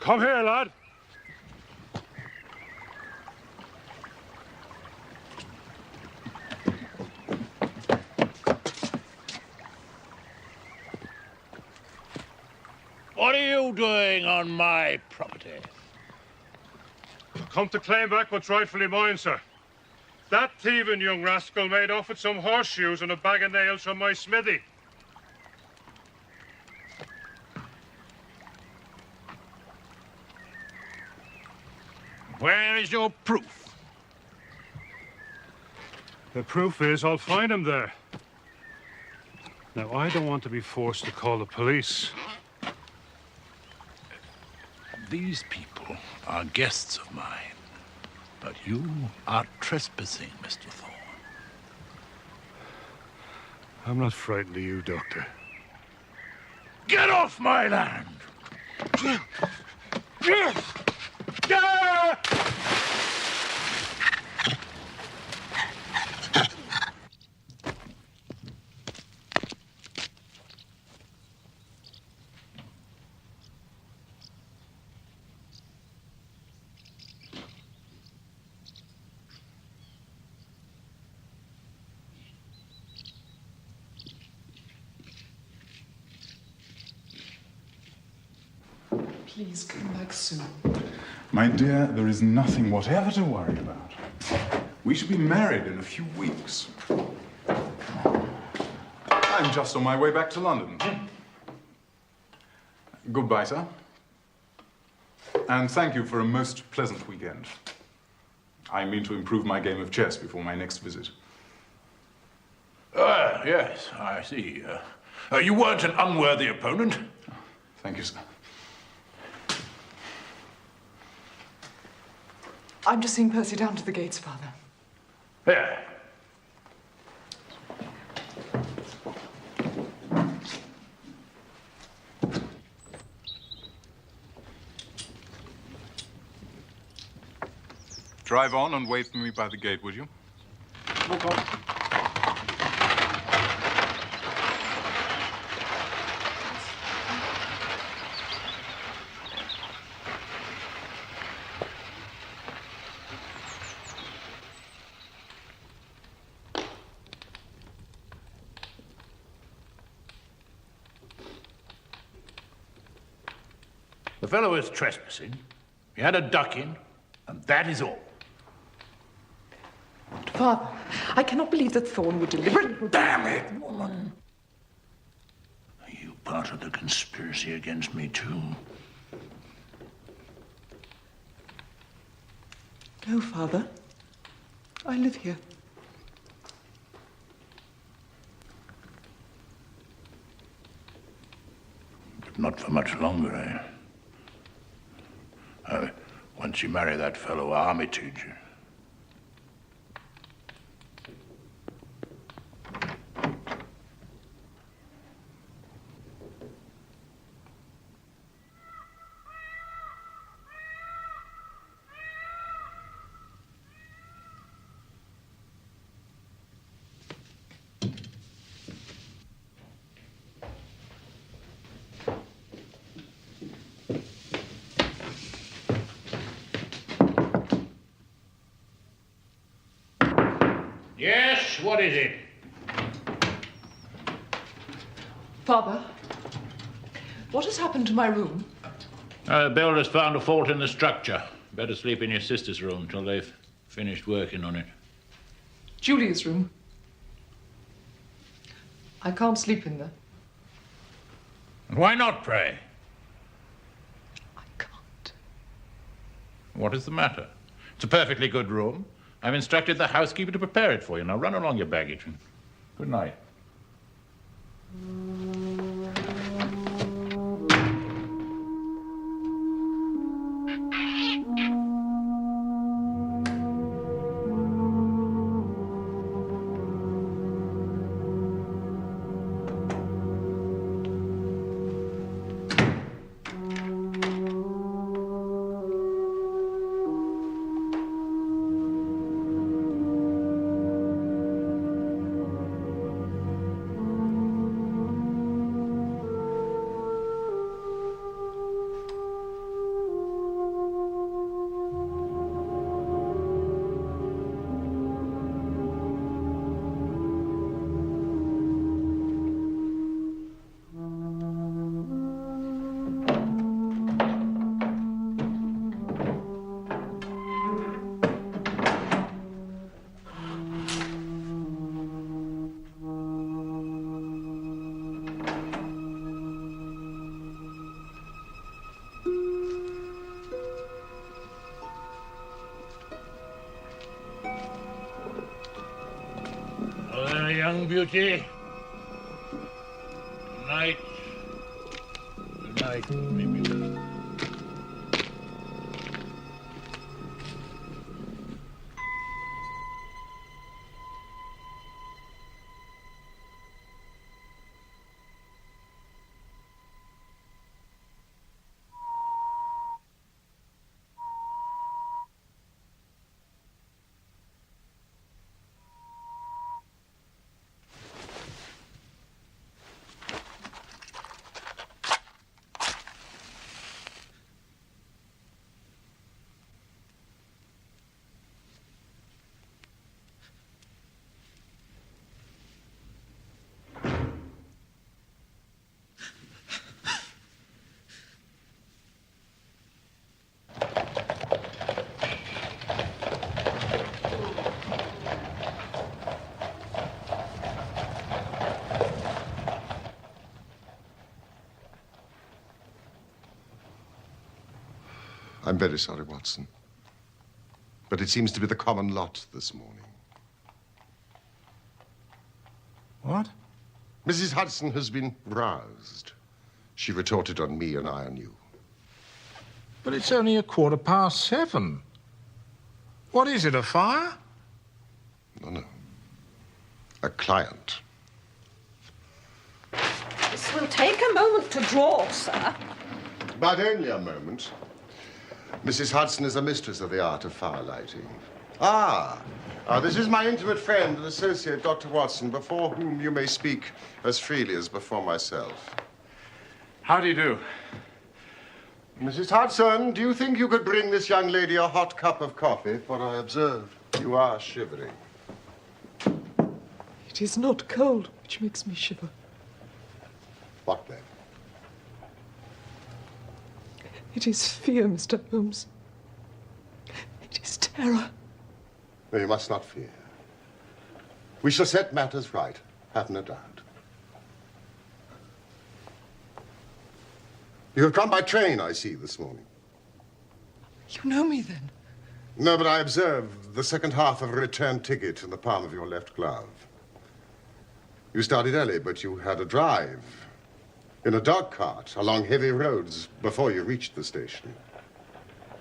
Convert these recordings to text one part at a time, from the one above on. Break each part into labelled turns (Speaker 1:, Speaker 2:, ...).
Speaker 1: Come here, lad.
Speaker 2: What are you doing on my property?
Speaker 1: Come to claim back what's rightfully mine, sir. That thieving young rascal made off with some horseshoes and a bag of nails from my smithy.
Speaker 2: Where is your proof?
Speaker 1: The proof is I'll find him there. Now, I don't want to be forced to call the police.
Speaker 2: These people are guests of mine, but you are trespassing, Mr. Thorne.
Speaker 1: I'm not frightened of you, Doctor.
Speaker 2: Get off my land!
Speaker 3: Please come back soon.
Speaker 4: My dear, there is nothing whatever to worry about. We shall be married in a few weeks. I'm just on my way back to London. Goodbye, sir. And thank you for a most pleasant weekend. I mean to improve my game of chess before my next visit.
Speaker 2: Yes, I see. You weren't an unworthy opponent.
Speaker 4: Thank you, sir.
Speaker 3: I'm just seeing Percy down to the gates, Father.
Speaker 2: Here.
Speaker 4: Drive on and wait for me by the gate, would you?
Speaker 1: Walk on.
Speaker 2: The fellow is trespassing. He had a ducking, and that is all.
Speaker 3: Father, I cannot believe that Thorne would deliberately...
Speaker 2: Damn it, woman! Are you part of the conspiracy against me, too?
Speaker 3: No, Father. I live here.
Speaker 2: But not for much longer, eh? Once you marry that fellow Armitage... Yes, what is it?
Speaker 3: Father, what has happened to my room?
Speaker 2: The builder's found a fault in the structure. Better sleep in your sister's room till they've finished working on it.
Speaker 3: Julia's room. I can't sleep in there.
Speaker 2: And why not, pray?
Speaker 3: I can't.
Speaker 2: What is the matter? It's a perfectly good room. I've instructed the housekeeper to prepare it for you. Now run along your baggage. Good night. my young beauty. Tonight. Tonight, maybe.
Speaker 5: I'm very sorry, Watson. But it seems to be the common lot this morning.
Speaker 6: What?
Speaker 5: Mrs. Hudson has been roused. She retorted on me and I on you.
Speaker 6: But it's only 7:15. What is it, a fire?
Speaker 5: No. A client.
Speaker 7: This will take a moment to draw, sir.
Speaker 5: But only a moment. Mrs. Hudson is a mistress of the art of firelighting. This is my intimate friend and associate, Dr. Watson, before whom you may speak as freely as before myself.
Speaker 4: How do you do?
Speaker 5: Mrs. Hudson, do you think you could bring this young lady a hot cup of coffee? For I observe you are shivering.
Speaker 3: It is not cold which makes me shiver.
Speaker 5: What then?
Speaker 3: It is fear, Mr. Holmes. It is terror.
Speaker 5: No, you must not fear. We shall set matters right, have no doubt. You have come by train, I see, this morning.
Speaker 3: You know me, then?
Speaker 5: No, but I observe the second half of a return ticket in the palm of your left glove. You started early, but you had a drive in a dog cart along heavy roads before you reached the station.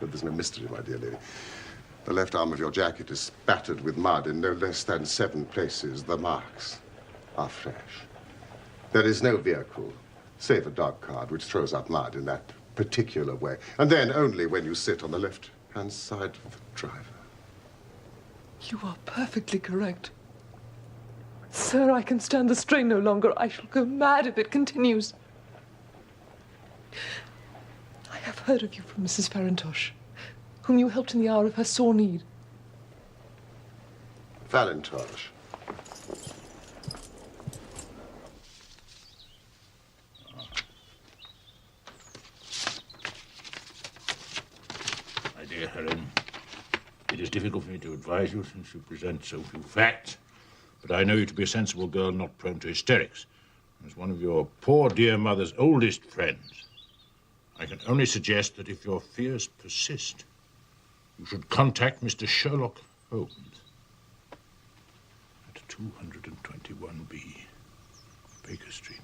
Speaker 5: But there's no mystery, my dear lady. The left arm of your jacket is spattered with mud in no less than 7 places. The marks are fresh. There is no vehicle, save a dog cart, which throws up mud in that particular way. And then only when you sit on the left-hand side of the driver.
Speaker 3: You are perfectly correct. Sir, I can stand the strain no longer. I shall go mad if it continues. I have heard of you from Mrs. Farintosh, whom you helped in the hour of her sore need.
Speaker 5: Farintosh.
Speaker 2: My dear Helen, it is difficult for me to advise you since you present so few facts, but I know you to be a sensible girl not prone to hysterics. As one of your poor dear mother's oldest friends, I can only suggest that if your fears persist, you should contact Mr. Sherlock Holmes at 221B Baker Street.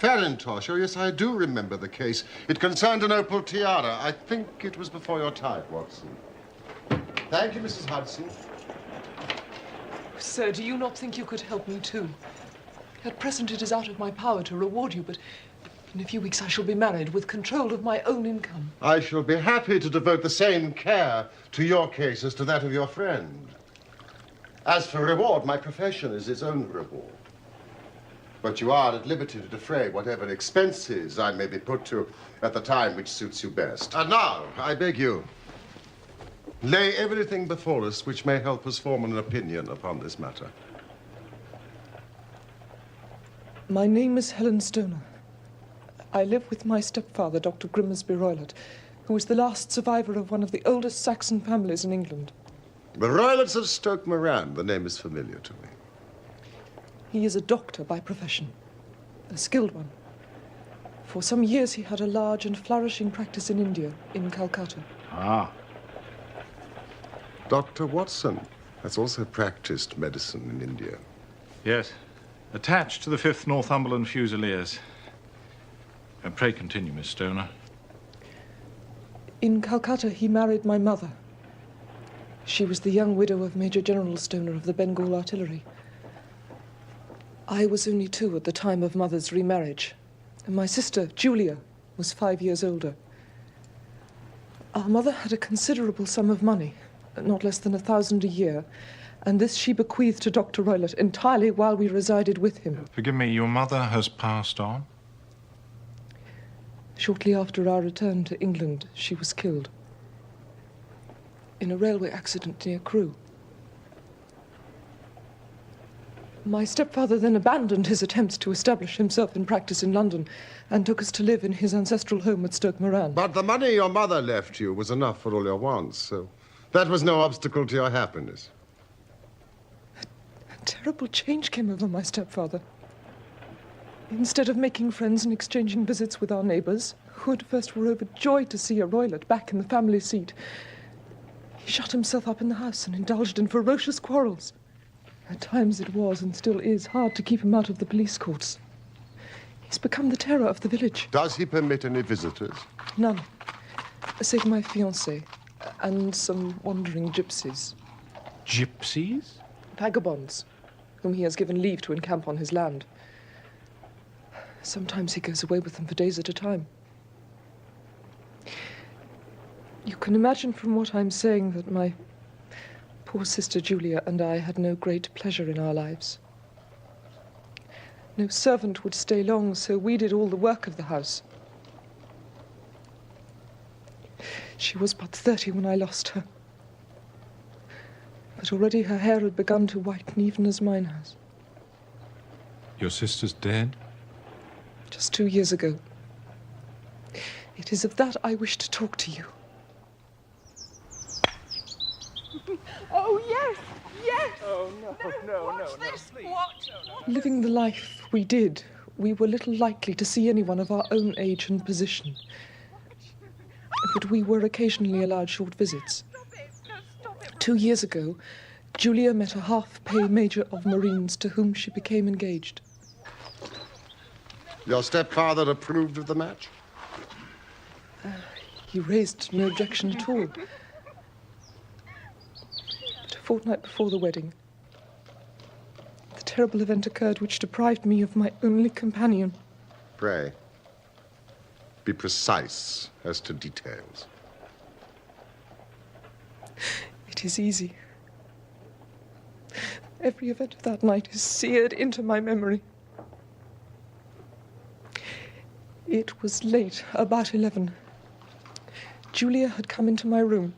Speaker 5: Farintosh, oh yes, I do remember the case. It concerned an opal tiara. I think it was before your time, Watson. Thank you, Mrs. Hudson.
Speaker 3: Sir, do you not think you could help me too? At present it is out of my power to reward you, but in a few weeks I shall be married with control of my own income.
Speaker 5: I shall be happy to devote the same care to your case as to that of your friend. As for reward, my profession is its own reward. But you are at liberty to defray whatever expenses I may be put to at the time which suits you best. And now, I beg you, lay everything before us which may help us form an opinion upon this matter.
Speaker 3: My name is Helen Stoner. I live with my stepfather, Dr. Grimsby Roylott, who is the last survivor of one of the oldest Saxon families in England.
Speaker 5: The Roylotts of Stoke Moran, the name is familiar to me.
Speaker 3: He is a doctor by profession, a skilled one. For some years he had a large and flourishing practice in India, in Calcutta.
Speaker 5: Dr. Watson. has also practiced medicine in India.
Speaker 6: Yes. Attached to the 5th Northumberland Fusiliers. And pray continue, Miss Stoner.
Speaker 3: In Calcutta, he married my mother. She was the young widow of Major General Stoner of the Bengal Artillery. I was only 2 at the time of Mother's remarriage, and my sister, Julia, was 5 years older. Our mother had a considerable sum of money, not less than 1,000 a year, and this she bequeathed to Dr. Roylott entirely while we resided with him.
Speaker 6: Forgive me, your mother has passed on?
Speaker 3: Shortly after our return to England, she was killed in a railway accident near Crewe. My stepfather then abandoned his attempts to establish himself in practice in London and took us to live in his ancestral home at Stoke Moran.
Speaker 5: But the money your mother left you was enough for all your wants, so that was no obstacle to your happiness.
Speaker 3: A terrible change came over my stepfather. Instead of making friends and exchanging visits with our neighbours, who at first were overjoyed to see a Roylott back in the family seat, he shut himself up in the house and indulged in ferocious quarrels. At times it was, and still is, hard to keep him out of the police courts. He's become the terror of the village.
Speaker 5: Does he permit any visitors?
Speaker 3: None. Save my fiancée and some wandering gypsies.
Speaker 6: Gypsies?
Speaker 3: Vagabonds, whom he has given leave to encamp on his land. Sometimes he goes away with them for days at a time. You can imagine from what I'm saying that my poor sister Julia and I had no great pleasure in our lives. No servant would stay long, so we did all the work of the house. She was but 30 when I lost her. But already her hair had begun to whiten, even as mine has.
Speaker 6: Your sister's dead?
Speaker 3: Just 2 years ago. It is of that I wish to talk to you.
Speaker 7: Oh, yes, yes.
Speaker 8: Oh, no.
Speaker 7: Watch this. Watch.
Speaker 3: Living the life we did, we were little likely to see anyone of our own age and position. But we were occasionally allowed short visits. 2 years ago, Julia met a half-pay major of Marines to whom she became engaged.
Speaker 5: Your stepfather approved of the match?
Speaker 3: He raised no objection at all. But a fortnight before the wedding, the terrible event occurred which deprived me of my only companion.
Speaker 5: Pray, be precise as to details.
Speaker 3: It is easy. Every event of that night is seared into my memory. It was late, about 11. Julia had come into my room.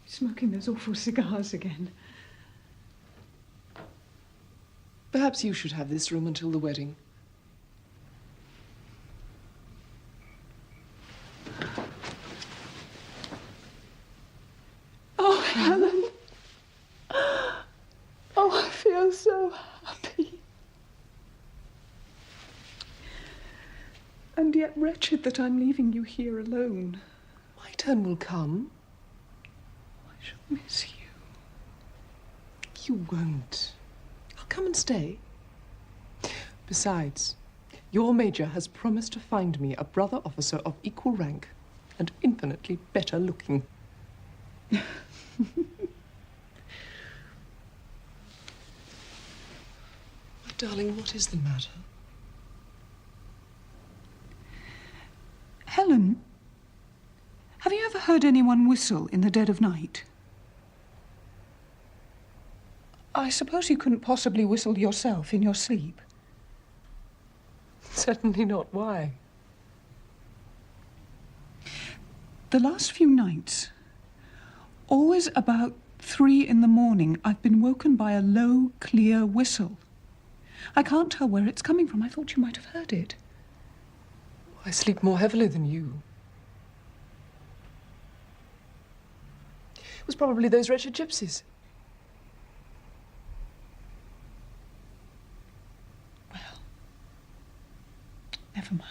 Speaker 9: Smoking those awful cigars again.
Speaker 3: Perhaps you should have this room until the wedding.
Speaker 9: Oh, Helen. Oh, I feel so happy. And yet wretched that I'm leaving you here alone.
Speaker 3: My turn will come.
Speaker 9: I shall miss you.
Speaker 3: You won't. I'll come and stay. Besides, your major has promised to find me a brother officer of equal rank and infinitely better looking. My darling, what is the matter?
Speaker 9: Helen, have you ever heard anyone whistle in the dead of night? I suppose you couldn't possibly whistle yourself in your sleep.
Speaker 3: Certainly not. Why?
Speaker 9: The last few nights, always about 3 in the morning, I've been woken by a low, clear whistle. I can't tell where it's coming from. I thought you might have heard it.
Speaker 3: I sleep more heavily than you. It was probably those wretched gypsies.
Speaker 9: Never mind.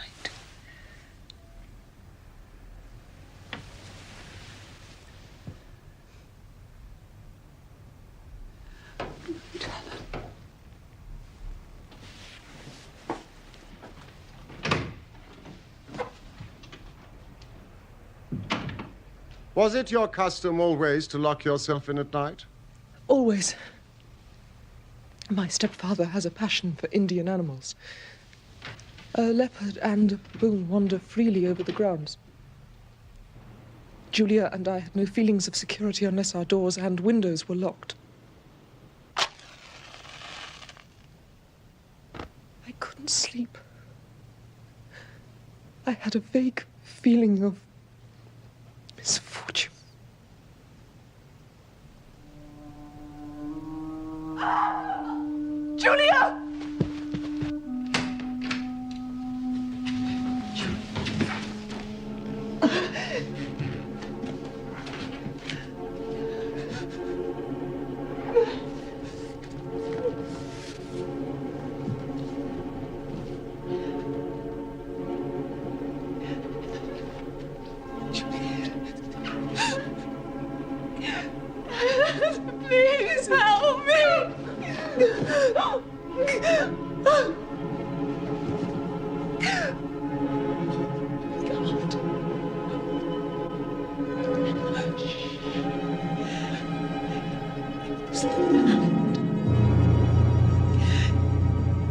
Speaker 5: Was it your custom always to lock yourself in at night?
Speaker 3: Always. My stepfather has a passion for Indian animals. A leopard and a baboon wander freely over the grounds. Julia and I had no feelings of security unless our doors and windows were locked. I couldn't sleep. I had a vague feeling of misfortune. Julia!
Speaker 7: Please help me.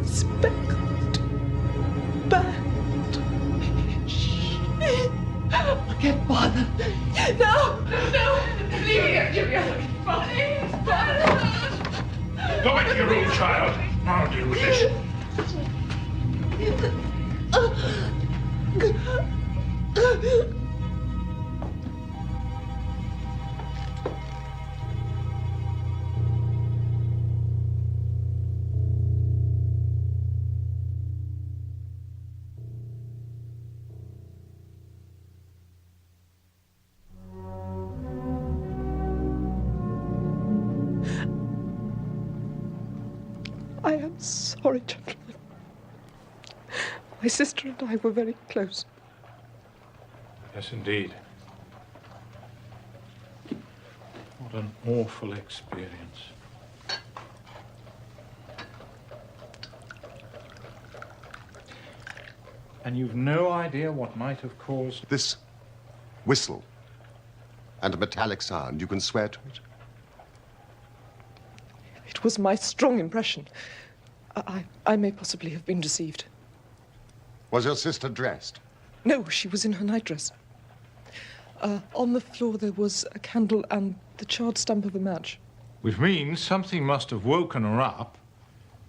Speaker 3: Speckled band. I can't bother.
Speaker 7: No, no, leave me here, Julia. Please,
Speaker 2: Go back to your room, child. I'll deal with this.
Speaker 3: I am sorry, gentlemen. My sister and I were very close.
Speaker 6: Yes, indeed. What an awful experience. And you've no idea what might have caused...
Speaker 5: This whistle and a metallic sound, you can swear to it?
Speaker 3: It was my strong impression. I may possibly have been deceived.
Speaker 5: Was your sister dressed?
Speaker 3: No, she was in her nightdress. On the floor there was a candle and the charred stump of a match.
Speaker 6: Which means something must have woken her up,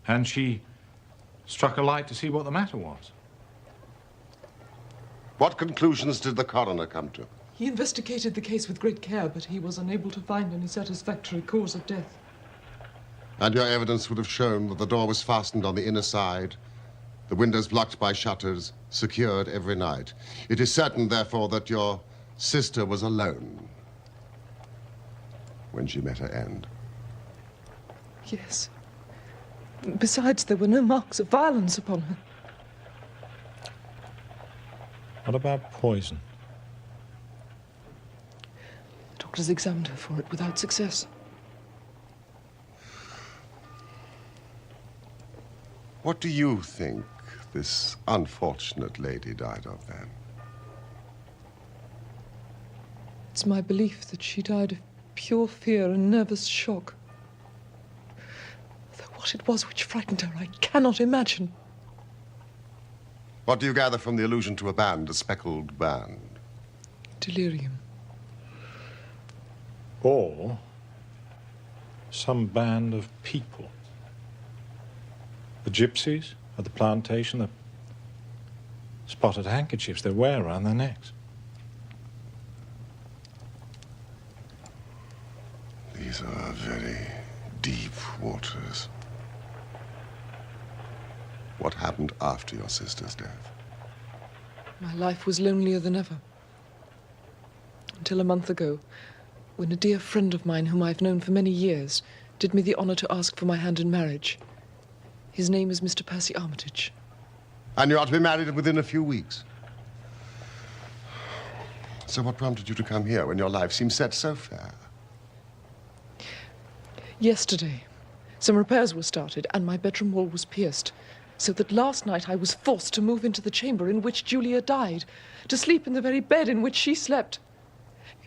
Speaker 6: and she struck a light to see what the matter was.
Speaker 5: What conclusions did the coroner come to?
Speaker 3: He investigated the case with great care, but he was unable to find any satisfactory cause of death.
Speaker 5: And your evidence would have shown that the door was fastened on the inner side, the windows blocked by shutters, secured every night. It is certain, therefore, that your sister was alone when she met her end.
Speaker 3: Yes. Besides, there were no marks of violence upon her.
Speaker 6: What about poison?
Speaker 3: Doctors examined her for it without success.
Speaker 5: What do you think this unfortunate lady died of, then?
Speaker 3: It's my belief that she died of pure fear and nervous shock. Though what it was which frightened her, I cannot imagine.
Speaker 5: What do you gather from the allusion to a band, a speckled band?
Speaker 3: Delirium.
Speaker 6: Or some band of people. The gypsies at the plantation, the spotted handkerchiefs they wear around their necks.
Speaker 5: These are very deep waters. What happened after your sister's death?
Speaker 3: My life was lonelier than ever. Until a month ago, when a dear friend of mine, whom I've known for many years, did me the honor to ask for my hand in marriage. His name is Mr. Percy Armitage.
Speaker 5: And you are to be married within a few weeks. So what prompted you to come here when your life seems set so fair?
Speaker 3: Yesterday, some repairs were started and my bedroom wall was pierced, so that last night I was forced to move into the chamber in which Julia died, to sleep in the very bed in which she slept.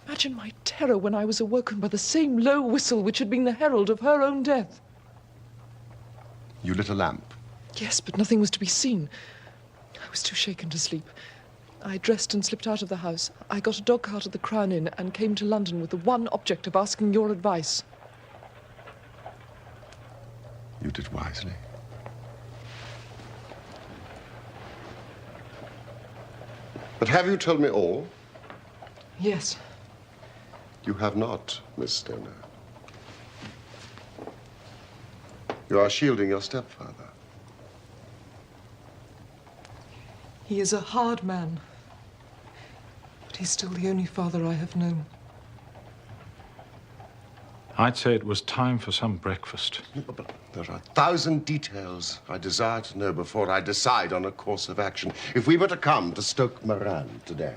Speaker 3: Imagine my terror when I was awoken by the same low whistle which had been the herald of her own death.
Speaker 5: You lit a lamp.
Speaker 3: Yes, but nothing was to be seen. I was too shaken to sleep. I dressed and slipped out of the house. I got a dog cart at the Crown Inn and came to London with the one object of asking your advice.
Speaker 5: You did wisely. But have you told me all?
Speaker 3: Yes.
Speaker 5: You have not, Miss Stoner. You are shielding your stepfather.
Speaker 3: He is a hard man, but he's still the only father I have known.
Speaker 6: I'd say it was time for some breakfast.
Speaker 5: But there are 1,000 details I desire to know before I decide on a course of action. If we were to come to Stoke Moran today,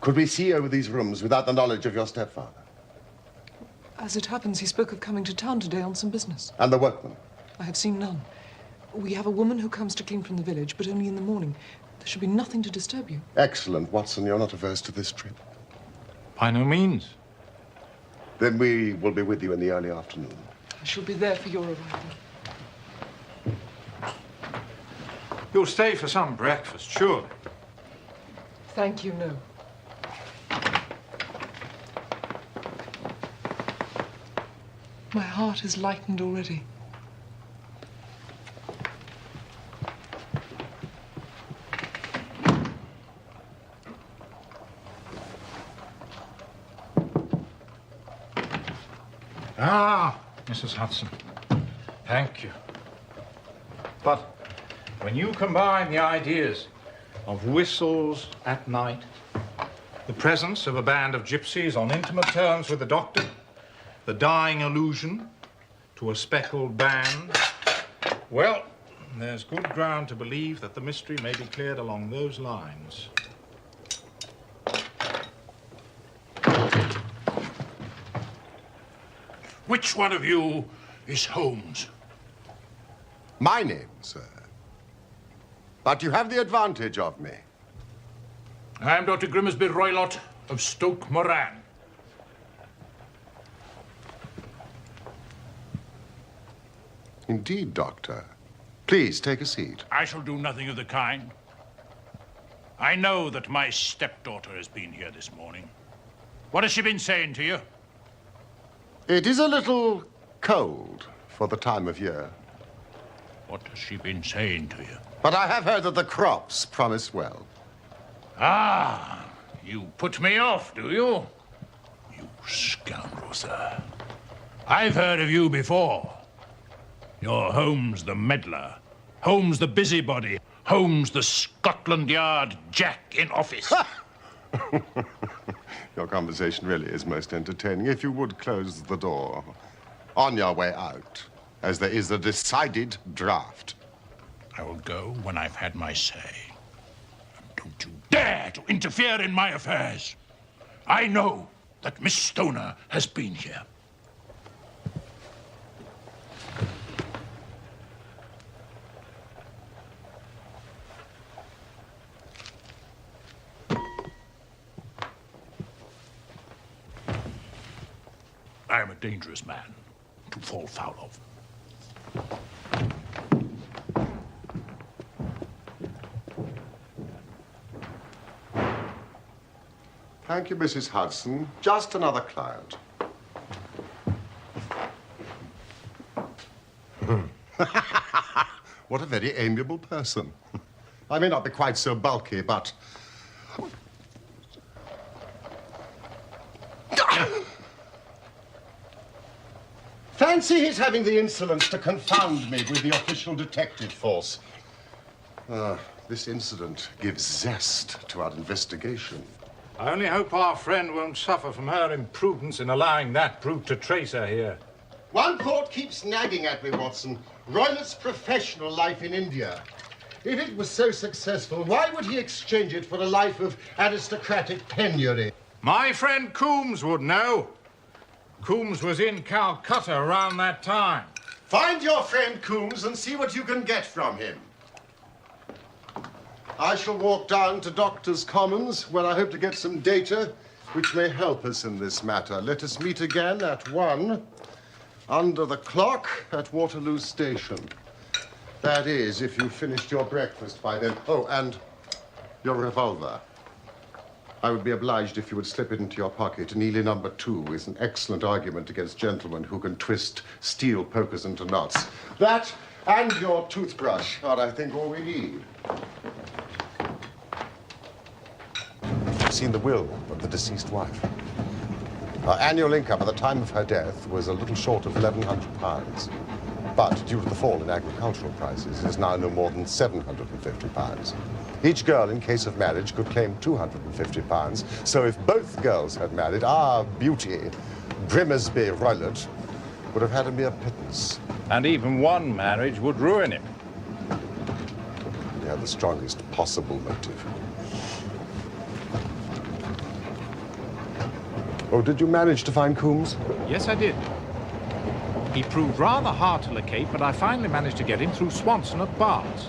Speaker 5: could we see over these rooms without the knowledge of your stepfather?
Speaker 3: As it happens, he spoke of coming to town today on some business.
Speaker 5: And the workmen?
Speaker 3: I have seen none. We have a woman who comes to clean from the village, but only in the morning. There should be nothing to disturb you.
Speaker 5: Excellent, Watson. You're not averse to this trip.
Speaker 6: By no means.
Speaker 5: Then we will be with you in the early afternoon.
Speaker 3: I shall be there for your arrival.
Speaker 6: You'll stay for some breakfast, surely.
Speaker 3: Thank you, no. My heart is lightened already.
Speaker 6: Ah, Mrs. Hudson. Thank you. But when you combine the ideas of whistles at night, the presence of a band of gypsies on intimate terms with the doctor, the dying allusion to a speckled band, well, there's good ground to believe that the mystery may be cleared along those lines.
Speaker 2: Which one of you is Holmes?
Speaker 5: My name, sir. But you have the advantage of me.
Speaker 2: I am Dr. Grimsby Roylott of Stoke Moran.
Speaker 5: Indeed, Doctor. Please, take a seat.
Speaker 2: I shall do nothing of the kind. I know that my stepdaughter has been here this morning. What has she been saying to you?
Speaker 5: It is a little cold for the time of year.
Speaker 2: What has she been saying to you?
Speaker 5: But I have heard that the crops promise well.
Speaker 2: Ah, you put me off, do you? You scoundrel, sir. I've heard of you before. You're Holmes the meddler, Holmes the busybody, Holmes the Scotland Yard Jack in office.
Speaker 5: Your conversation really is most entertaining. If you would close the door on your way out, as there is a decided draft.
Speaker 2: I will go when I've had my say. And don't you dare to interfere in my affairs. I know that Miss Stoner has been here. I am a dangerous man to fall foul of.
Speaker 5: Thank you, Mrs. Hudson. Just another client. What a very amiable person. I may not be quite so bulky, but... Fancy his having the insolence to confound me with the official detective force. This incident gives zest to our investigation.
Speaker 6: I only hope our friend won't suffer from her imprudence in allowing that brute to trace her here.
Speaker 5: One thought keeps nagging at me, Watson. Roylott's professional life in India. if it was so successful, why would he exchange it for a life of aristocratic penury?
Speaker 2: My friend Holmes would know. Holmes was in Calcutta around that time.
Speaker 5: Find your friend Holmes and see what you can get from him. I shall walk down to Doctors' Commons, where I hope to get some data which may help us in this matter. Let us meet again at 1, under the clock at Waterloo Station. That is, if you've finished your breakfast by then. Oh, and your revolver. I would be obliged if you would slip it into your pocket. Neely number 2 is an excellent argument against gentlemen who can twist steel pokers into knots. That and your toothbrush are, I think, all we need. I've seen the will of the deceased wife. Her annual income at the time of her death was a little short of £1,100. But due to the fall in agricultural prices, it is now no more than £750. Each girl, in case of marriage, could claim £250. So if both girls had married, our beauty, Grimsby Roylott, would have had a mere pittance.
Speaker 6: And even one marriage would ruin him.
Speaker 5: He had the strongest possible motive. Oh, did you manage to find Holmes?
Speaker 6: Yes, I did. He proved rather hard to locate, but I finally managed to get him through Swanson at Bars.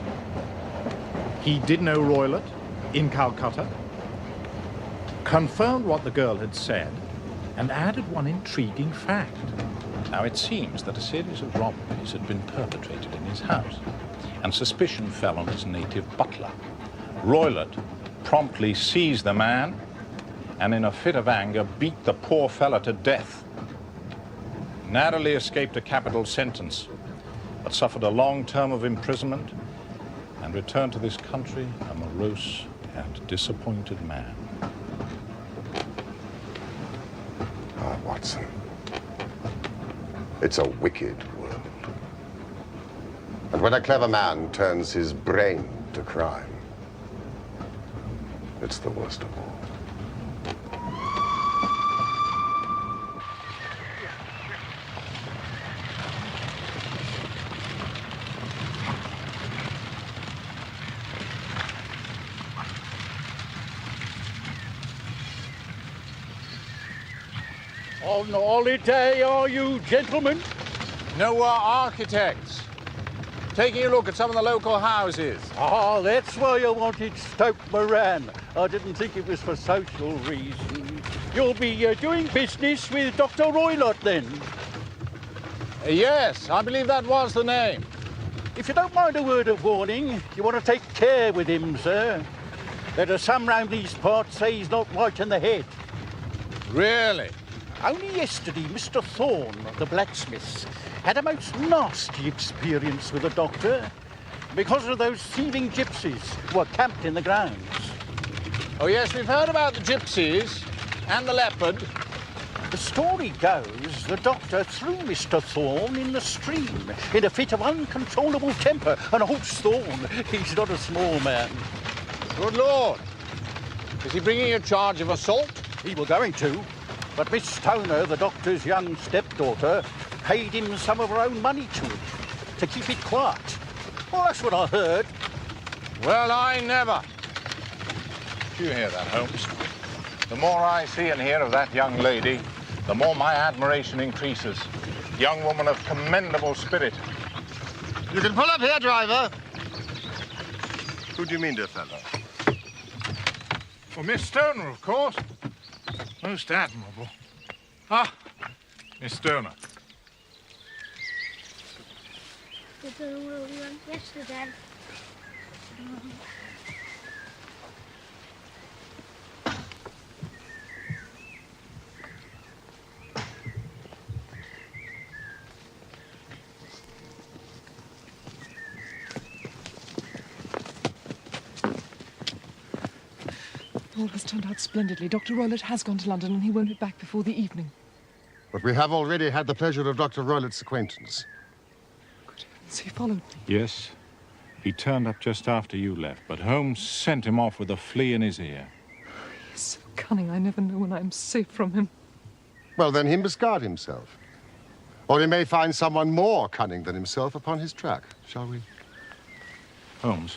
Speaker 6: He did know Roylott in Calcutta, confirmed what the girl had said, and added one intriguing fact. Now, it seems that a series of robberies had been perpetrated in his house, and suspicion fell on his native butler. Roylott promptly seized the man, and in a fit of anger beat the poor fellow to death. Narrowly escaped a capital sentence, but suffered a long term of imprisonment and returned to this country a morose and disappointed man.
Speaker 5: Ah, Watson. It's a wicked world. And when a clever man turns his brain to crime, it's the worst of all.
Speaker 8: On holiday, are you, gentlemen?
Speaker 2: No, we're architects. Taking a look at some of the local houses.
Speaker 8: Ah, that's why you wanted Stoke Moran. I didn't think it was for social reasons. You'll be doing business with Dr. Roylott, then?
Speaker 2: Yes, I believe that was the name.
Speaker 8: If you don't mind a word of warning, you want to take care with him, sir. There are some round these parts say he's not right in the head.
Speaker 2: Really?
Speaker 8: Only yesterday, Mr. Thorne of the blacksmiths had a most nasty experience with the doctor because of those thieving gypsies who were camped in the grounds.
Speaker 2: Oh, yes, we've heard about the gypsies and the leopard.
Speaker 8: The story goes the doctor threw Mr. Thorne in the stream in a fit of uncontrollable temper. And old Thorne, he's not a small man.
Speaker 2: Good Lord. Is he bringing a charge of assault?
Speaker 8: He were going to. But Miss Stoner, the doctor's young stepdaughter, paid him some of her own money to keep it quiet. Well, that's what I heard.
Speaker 2: Well, I never. Do you hear that, Holmes? The more I see and hear of that young lady, the more my admiration increases. Young woman of commendable spirit.
Speaker 5: You can pull up here, driver. Who do you mean, dear fellow?
Speaker 2: Well, Miss Stoner, of course. Most admirable. Ah, Miss Stoner.
Speaker 10: We're doing where we went yesterday.
Speaker 3: All has turned out splendidly. Dr. Roylott has gone to London and he won't be back before the evening.
Speaker 5: But we have already had the pleasure of Dr. Roylott's acquaintance.
Speaker 3: Good heavens, he followed me.
Speaker 6: Yes, he turned up just after you left, but Holmes sent him off with a flea in his ear.
Speaker 3: He's so cunning, I never know when I'm safe from him.
Speaker 5: Well, then he must guard himself. Or he may find someone more cunning than himself upon his track, shall we?
Speaker 6: Holmes,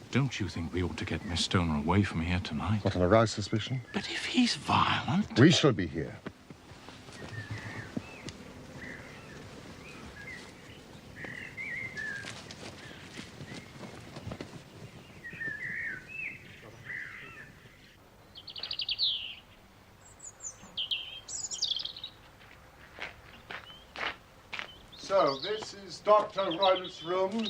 Speaker 6: don't you think we ought to get Miss Stoner away from here tonight?
Speaker 5: What, an aroused suspicion?
Speaker 6: But if he's violent...
Speaker 5: We shall be here. So, this is Dr. Royle's room.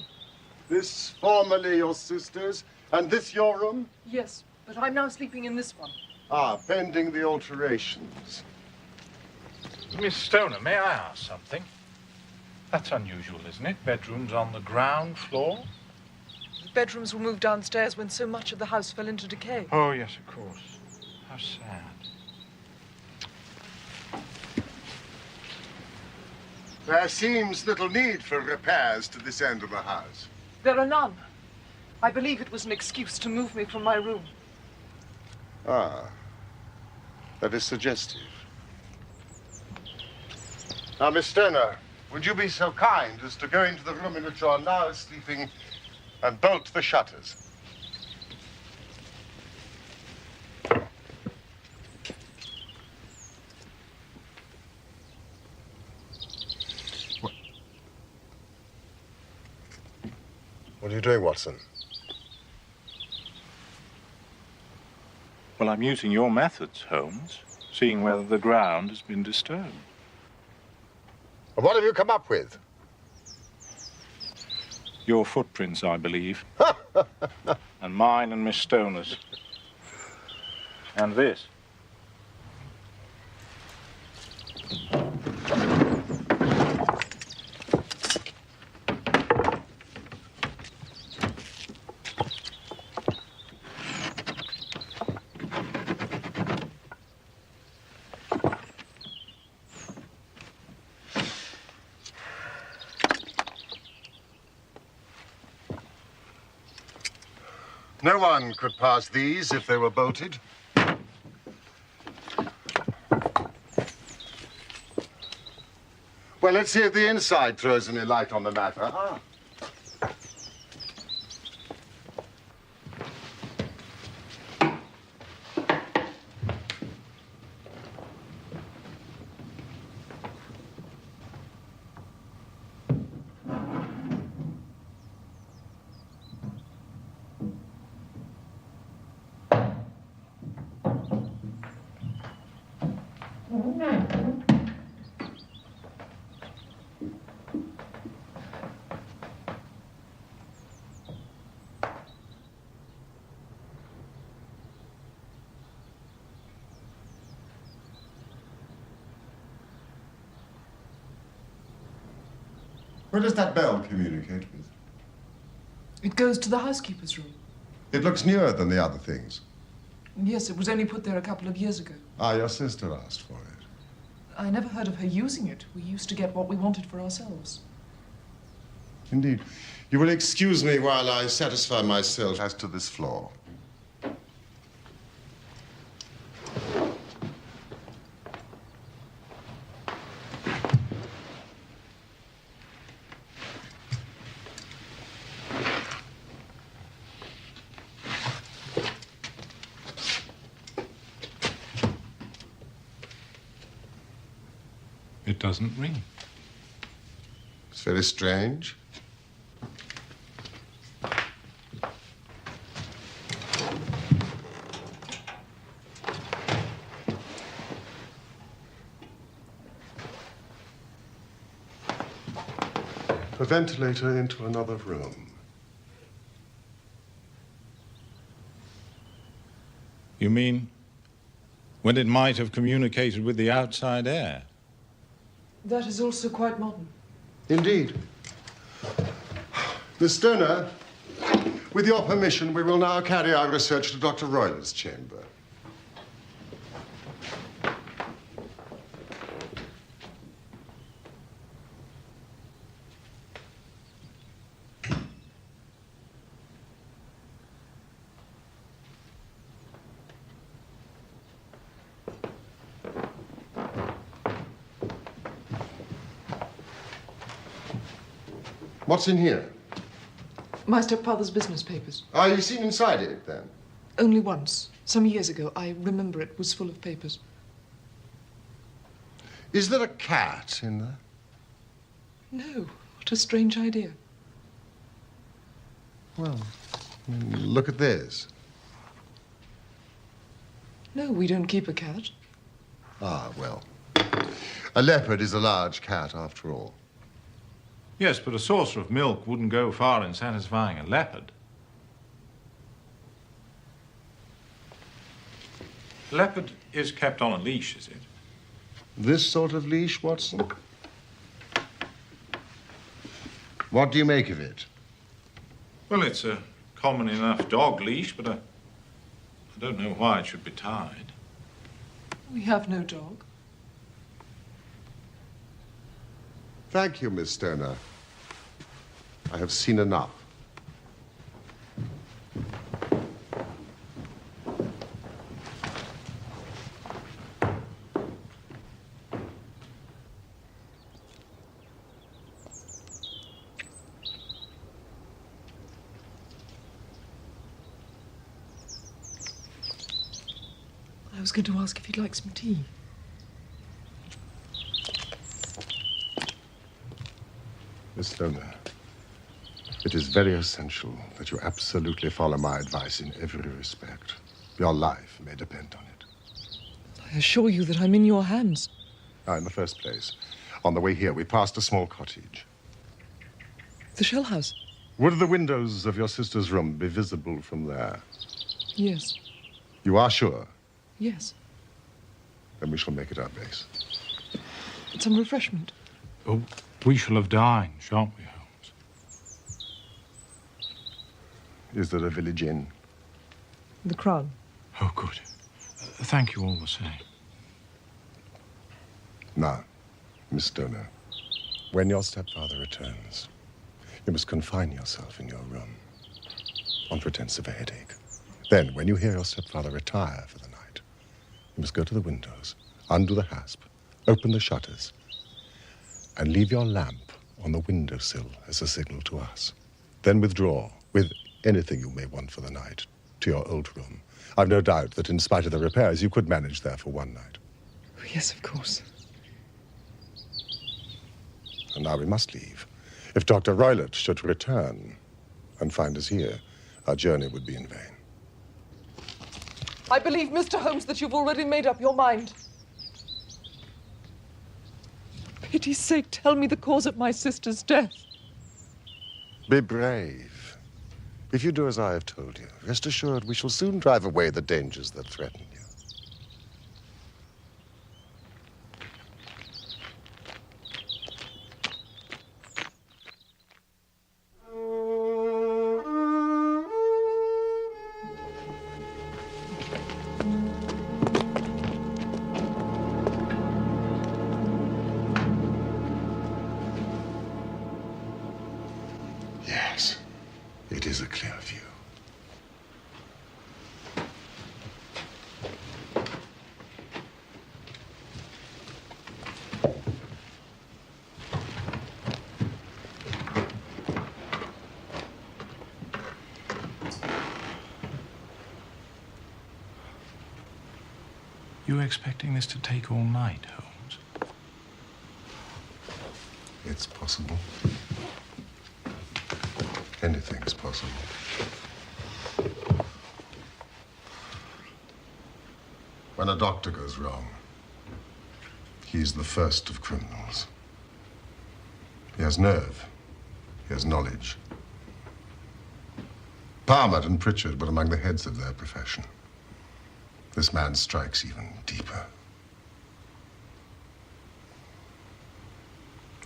Speaker 5: This formerly your sister's. And this your room?
Speaker 3: Yes, but I'm now sleeping in this one.
Speaker 5: Ah, pending the alterations.
Speaker 6: Miss Stoner, may I ask something? That's unusual, isn't it? Bedrooms on the ground floor?
Speaker 3: The bedrooms were moved downstairs when so much of the house fell into decay.
Speaker 6: Oh, yes, of course. How sad.
Speaker 5: There seems little need for repairs to this end of the house.
Speaker 3: There are none. I believe it was an excuse to move me from my room.
Speaker 5: Ah, that is suggestive. Now, Miss Stoner, would you be so kind as to go into the room in which you are now sleeping and bolt the shutters? What are you doing, Watson?
Speaker 6: Well, I'm using your methods, Holmes, seeing whether the ground has been disturbed.
Speaker 5: What have you come up with?
Speaker 6: Your footprints, I believe. And mine and Miss Stoner's. And this.
Speaker 5: No one could pass these if they were bolted. Well, let's see if the inside throws any light on the matter. Ah. Where does that bell communicate with?
Speaker 3: It goes to the housekeeper's room.
Speaker 5: It looks newer than the other things.
Speaker 3: Yes, it was only put there a couple of years ago.
Speaker 5: Ah, your sister asked for it.
Speaker 3: I never heard of her using it. We used to get what we wanted for ourselves.
Speaker 5: Indeed. You will excuse me while I satisfy myself as to this floor.
Speaker 6: It doesn't ring.
Speaker 5: It's very strange. A ventilator into another room.
Speaker 6: You mean when it might have communicated with the outside air?
Speaker 3: That is also quite modern.
Speaker 5: Indeed. Miss Stoner, with your permission, we will now carry our research to Dr. Royle's chamber. What's in here?
Speaker 3: My stepfather's business papers.
Speaker 5: Are you seen inside it, then?
Speaker 3: Only once. Some years ago. I remember it was full of papers.
Speaker 5: Is there a cat in there?
Speaker 3: No. What a strange idea.
Speaker 5: Well, look at this.
Speaker 3: No, we don't keep a cat.
Speaker 5: Ah, well. A leopard is a large cat, after all.
Speaker 6: Yes, but a saucer of milk wouldn't go far in satisfying a leopard. Leopard is kept on a leash, is it?
Speaker 5: This sort of leash, Watson? What do you make of it?
Speaker 6: Well, it's a common enough dog leash, but I don't know why it should be tied.
Speaker 3: We have no dog.
Speaker 5: Thank you, Miss Stoner. I have seen enough.
Speaker 3: I was going to ask if you'd like some tea.
Speaker 5: Miss Stoner, it is very essential that you absolutely follow my advice in every respect. Your life may depend on it.
Speaker 3: I assure you that I'm in your hands.
Speaker 5: Now, in the first place, on the way here, we passed a small cottage.
Speaker 3: The shell house?
Speaker 5: Would the windows of your sister's room be visible from there?
Speaker 3: Yes.
Speaker 5: You are sure?
Speaker 3: Yes.
Speaker 5: Then we shall make it our base.
Speaker 3: Some refreshment.
Speaker 6: Oh, we shall have dined, shan't we, Holmes?
Speaker 5: Is there a village inn?
Speaker 3: The Crown.
Speaker 6: Oh, good. Thank you all the same.
Speaker 5: Now, Miss Stoner, when your stepfather returns, you must confine yourself in your room on pretense of a headache. Then, when you hear your stepfather retire for the night, you must go to the windows, undo the hasp, open the shutters, and leave your lamp on the windowsill as a signal to us. Then withdraw with anything you may want for the night to your old room. I've no doubt that in spite of the repairs, you could manage there for one night.
Speaker 3: Oh, yes, of course.
Speaker 5: And now we must leave. If Dr. Roylott should return and find us here, our journey would be in vain.
Speaker 3: I believe, Mr. Holmes, that you've already made up your mind. For pity's sake, tell me the cause of my sister's death.
Speaker 5: Be brave. If you do as I have told you, rest assured we shall soon drive away the dangers that threaten you. Yes, it is a clear view.
Speaker 6: You expecting this to take all night, Holmes?
Speaker 5: It's possible. Anything's possible. When a doctor goes wrong, he's the first of criminals. He has nerve. He has knowledge. Palmer and Pritchard were among the heads of their profession. This man strikes even deeper.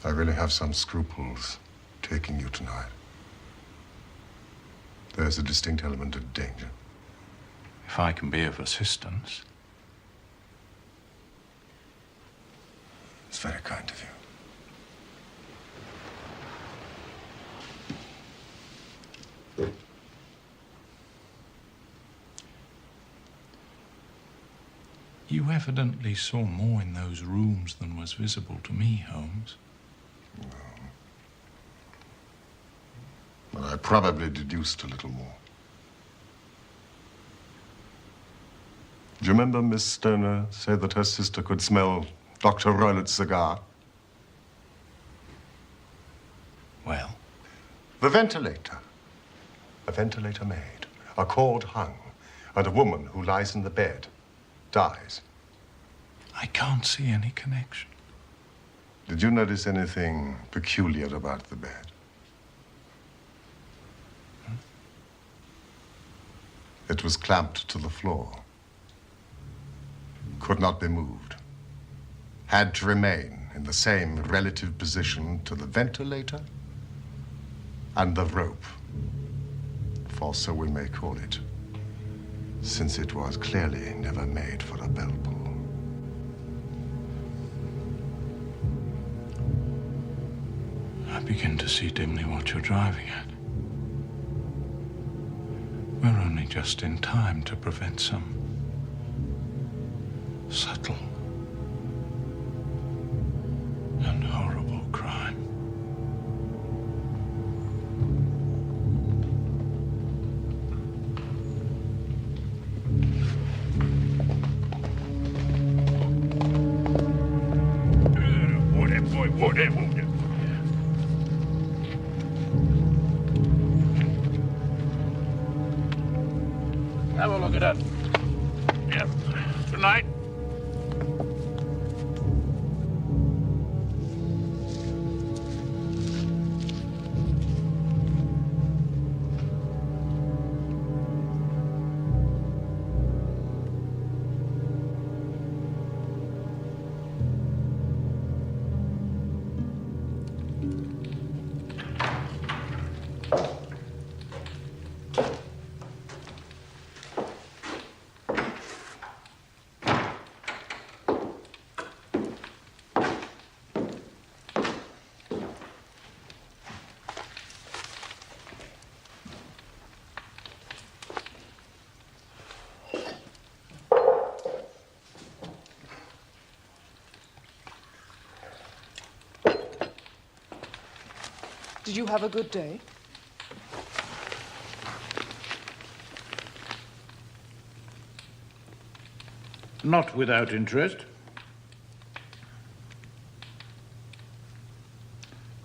Speaker 5: I really have some scruples taking you tonight. There's a distinct element of danger.
Speaker 6: If I can be of assistance.
Speaker 5: It's very kind of you.
Speaker 6: You evidently saw more in those rooms than was visible to me, Holmes.
Speaker 5: But I probably deduced a little more. Do you remember Miss Stoner said that her sister could smell Dr. Roylett's cigar?
Speaker 6: Well?
Speaker 5: The ventilator. A ventilator made, a cord hung, and a woman who lies in the bed dies.
Speaker 6: I can't see any connection.
Speaker 5: Did you notice anything peculiar about the bed? It was clamped to the floor. Could not be moved. Had to remain in the same relative position to the ventilator and the rope, for so we may call it, since it was clearly never made for a bell pull.
Speaker 6: I begin to see dimly what you're driving at. We're only just in time to prevent some subtle and horrible crime.
Speaker 2: Water. Have a look at that. Yep. Good night.
Speaker 3: Did you have a good day?
Speaker 2: Not without interest.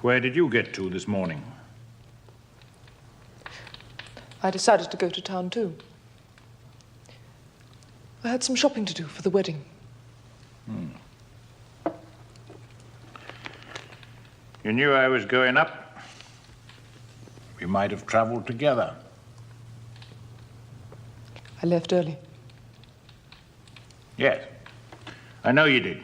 Speaker 2: Where did you get to this morning?
Speaker 3: I decided to go to town too. I had some shopping to do for the wedding.
Speaker 2: You knew I was going up. We might have traveled together.
Speaker 3: I left early.
Speaker 2: Yes, I know you did.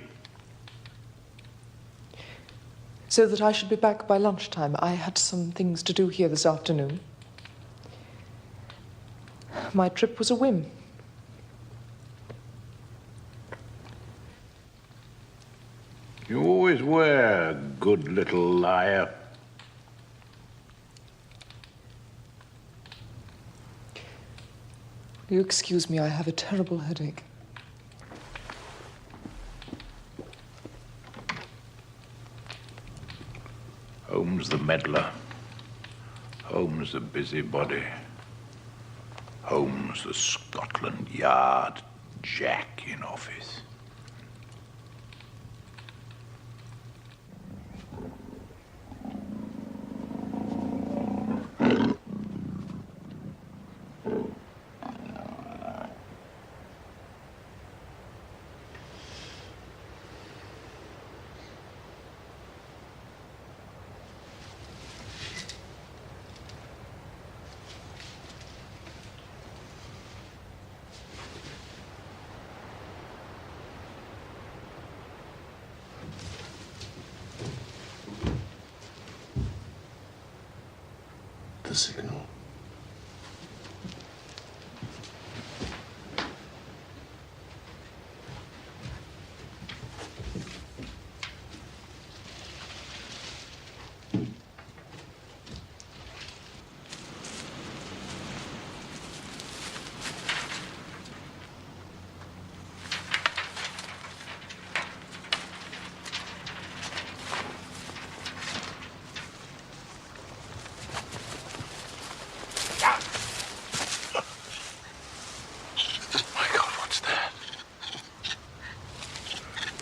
Speaker 3: So that I should be back by lunchtime. I had some things to do here this afternoon. My trip was a whim.
Speaker 2: You always were a good little liar.
Speaker 3: Will you excuse me? I have a terrible headache.
Speaker 2: Holmes the meddler. Holmes the busybody. Holmes the Scotland Yard Jack in office.
Speaker 5: The signal.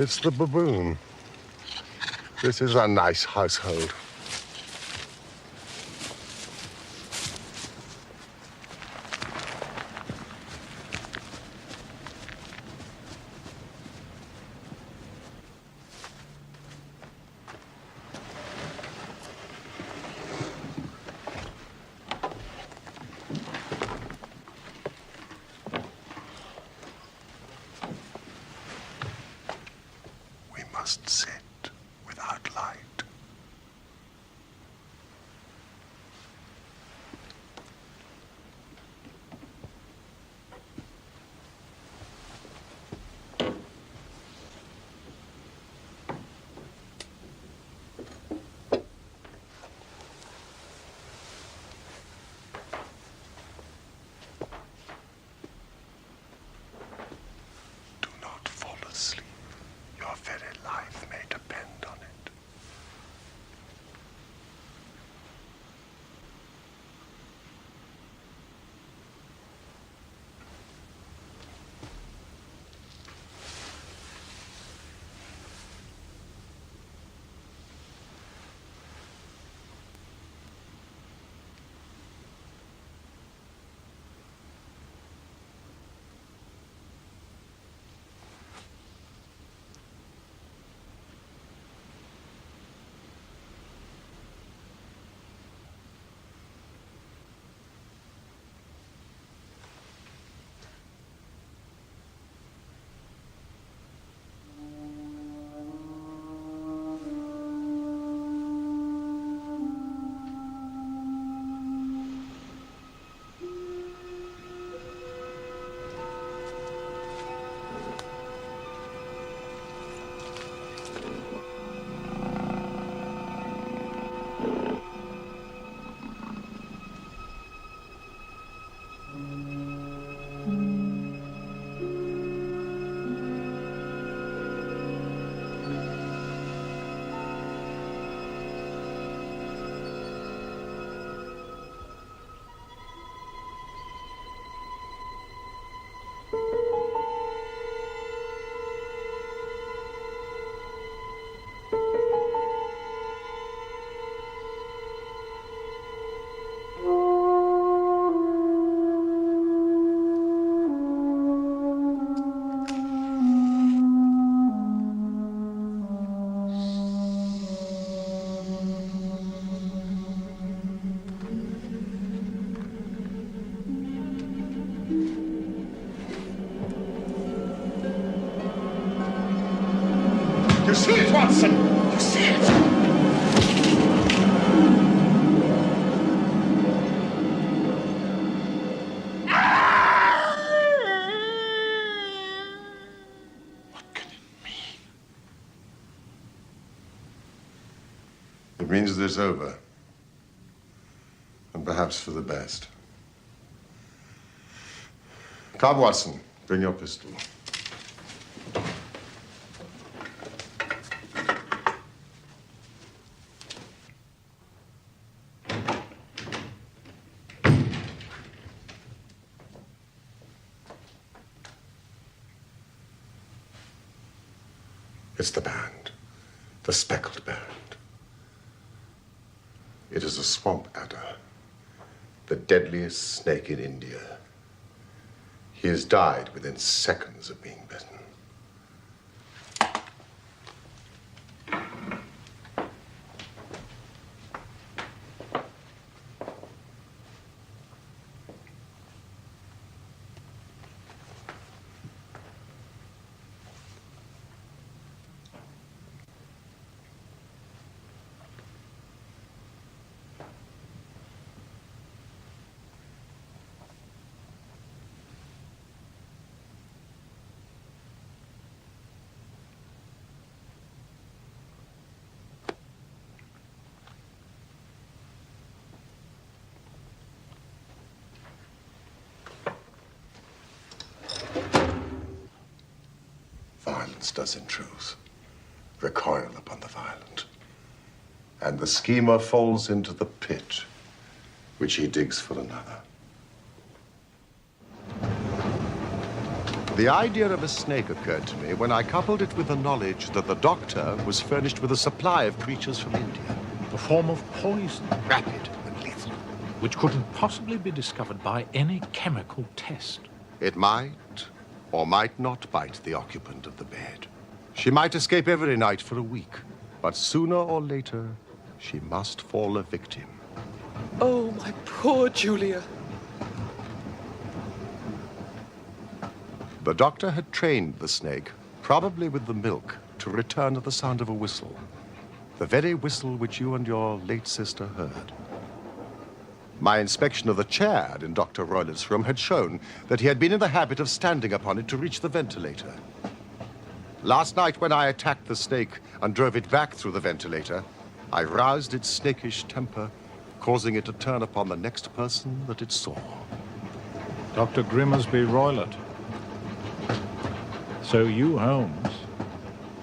Speaker 5: It's the baboon. This is a nice household. We must sit without light. Do not fall asleep. Your very life may depend on it. You see it, Watson! You see it! It means that it's over. And perhaps for the best. Cobb Watson, bring your pistol. It's the band, the speckled band. It is a swamp adder, the deadliest snake in India. He has died within seconds of being bitten. Violence does, in truth, recoil upon the violent. And the schemer falls into the pit which he digs for another. The idea of a snake occurred to me when I coupled it with the knowledge that the doctor was furnished with a supply of creatures from India.
Speaker 6: A form of poison,
Speaker 5: Rapid and lethal.
Speaker 6: which couldn't possibly be discovered by any chemical test.
Speaker 5: It might or might not bite the occupant of the bed. She might escape every night for a week, but sooner or later, she must fall a victim.
Speaker 3: Oh, my poor Julia.
Speaker 5: The doctor had trained the snake, probably with the milk, to return at the sound of a whistle. The very whistle which you and your late sister heard. My inspection of the chair in Dr. Roylott's room had shown that he had been in the habit of standing upon it to reach the ventilator. Last night, when I attacked the snake and drove it back through the ventilator, I roused its snakish temper, causing it to turn upon the next person that it saw.
Speaker 6: Dr. Grimmersby Roylott. So you, Holmes,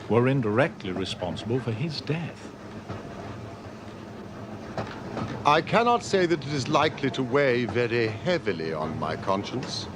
Speaker 6: were indirectly responsible for his death.
Speaker 5: I cannot say that it is likely to weigh very heavily on my conscience.